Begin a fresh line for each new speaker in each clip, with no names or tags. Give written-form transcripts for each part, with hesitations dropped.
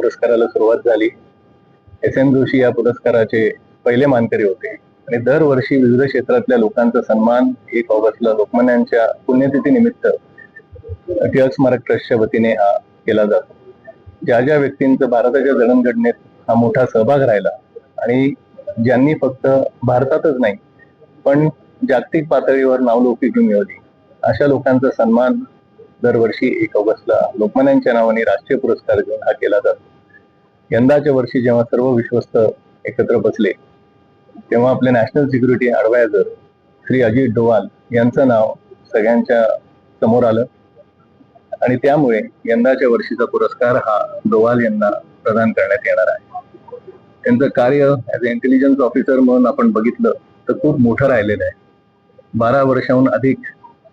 पुरस्काराला सुरुवात झाली. एस.एन. जोशी या पुरस्काराचे पहिले मानकरी होते आणि दरवर्षी विविध क्षेत्रातल्या लोकांचा सन्मान 1 ऑगस्टला लोकमान्यांच्या पुण्यतिथी निमित्त टिळक स्मारक ट्रस्टच्या वतीने हा केला जातो. ज्या ज्या व्यक्तींचं भारताच्या जडणघडणीत हा मोठा सहभाग राहिला आणि ज्यांनी फक्त भारतातच नाही पण जागतिक पातळीवर नावलौकिकी मिळवली, अशा लोकांचा सन्मान दरवर्षी 1 ऑगस्टला लोकमान्यांच्या नावाने राष्ट्रीय पुरस्कार देऊन हा केला जातो. यंदाच्या वर्षी जेव्हा सर्व विश्वस्त एकत्र बसले तेव्हा आपले national security adviser Shri Ajit Doval यांचं नाव सगळ्यांच्या समोर आलं आणि त्यामुळे यंदाच्या वर्षीचा पुरस्कार हा डोवाल यांना प्रदान करण्यात येणार आहे. त्यांचं कार्य ॲज अ इंटेलिजन्स ऑफिसर म्हणून आपण बघितलं तर खूप मोठं राहिलेलं आहे. 12 वर्षाहून अधिक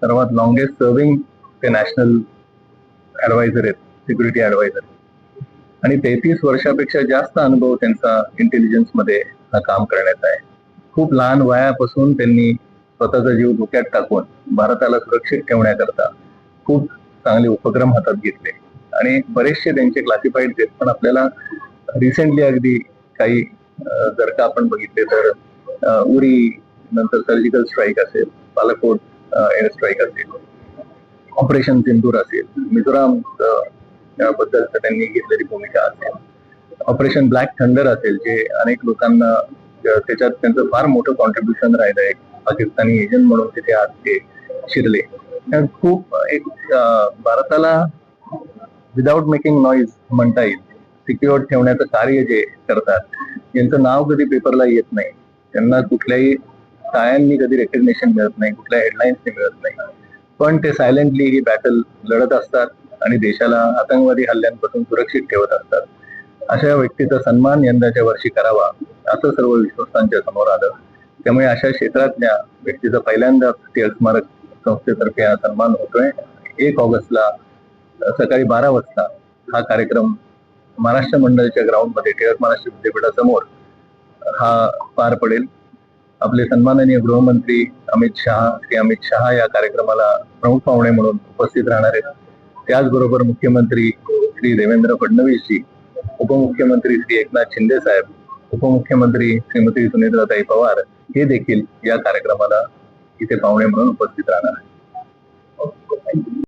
सर्वात लॉंगेस्ट सर्विंग ते नॅशनल ॲडवायझर आहेत, सिक्युरिटी ॲडवायझर, आणि 33 वर्षापेक्षा जास्त अनुभव त्यांचा इंटेलिजन्स मध्ये हा काम करण्याचा आहे. खूप लहान वयापासून त्यांनी स्वतःचा जीव धोक्यात टाकून भारताला सुरक्षित ठेवण्याकरता खूप चांगले उपक्रम हातात घेतले आणि बरेचसे त्यांचे क्लासिफाईड आहेत. पण आपल्याला रिसेंटली अगदी काही जर का आपण बघितले तर उरी नंतर सर्जिकल स्ट्राईक असेल, बालाकोट एअर स्ट्राईक असेल, ऑपरेशन सिंदूर असेल, मिझोराम बद्दल त्यांनी घेतलेली भूमिका असेल, ऑपरेशन ब्लॅक थंडर असेल, जे अनेक लोकांना त्याच्यात त्यांचं फार मोठं कॉन्ट्रीब्युशन राहिलं आहे. पाकिस्तानी एजंट म्हणून तिथे आज ते शिरले. खूप एक भारताला विदाउट मेकिंग नॉईज म्हणता येईल सिक्युअर ठेवण्याचं कार्य जे करतात, यांचं नाव कधी पेपरला येत नाही, त्यांना कुठल्याही टाळ्यांनी कधी रेकग्नेशन मिळत नाही, कुठल्या हेडलाईन्सनी मिळत नाही, पण ते सायलेंटली ही बॅटल लढत असतात आणि देशाला आतंकवादी हल्ल्यांपासून सुरक्षित ठेवत असतात. अशा व्यक्तीचा सन्मान यंदाच्या वर्षी करावा असं सर्व विश्वस्तांच्या समोर आलं. त्यामुळे अशा क्षेत्रातल्या व्यक्तीचा पहिल्यांदा टिळक स्मारक संस्थेतर्फे हा सन्मान होतोय. 1 ऑगस्टला सकाळी 12 वाजता हा कार्यक्रम महाराष्ट्र मंडळच्या ग्राउंडमध्ये टिळक महाराष्ट्र विद्यापीठासमोर हा पार पडेल. आपले सन्माननीय गृहमंत्री श्री अमित शहा या कार्यक्रमाला प्रमुख पाहुणे म्हणून उपस्थित राहणार आहेत. त्याचबरोबर मुख्यमंत्री श्री देवेंद्र फडणवीसजी, उपमुख्यमंत्री श्री एकनाथ शिंदे साहेब, उपमुख्यमंत्री श्रीमती सुनेत्राताई पवार हे देखील या कार्यक्रमाला इथे पाहुणे म्हणून उपस्थित राहणार आहेत.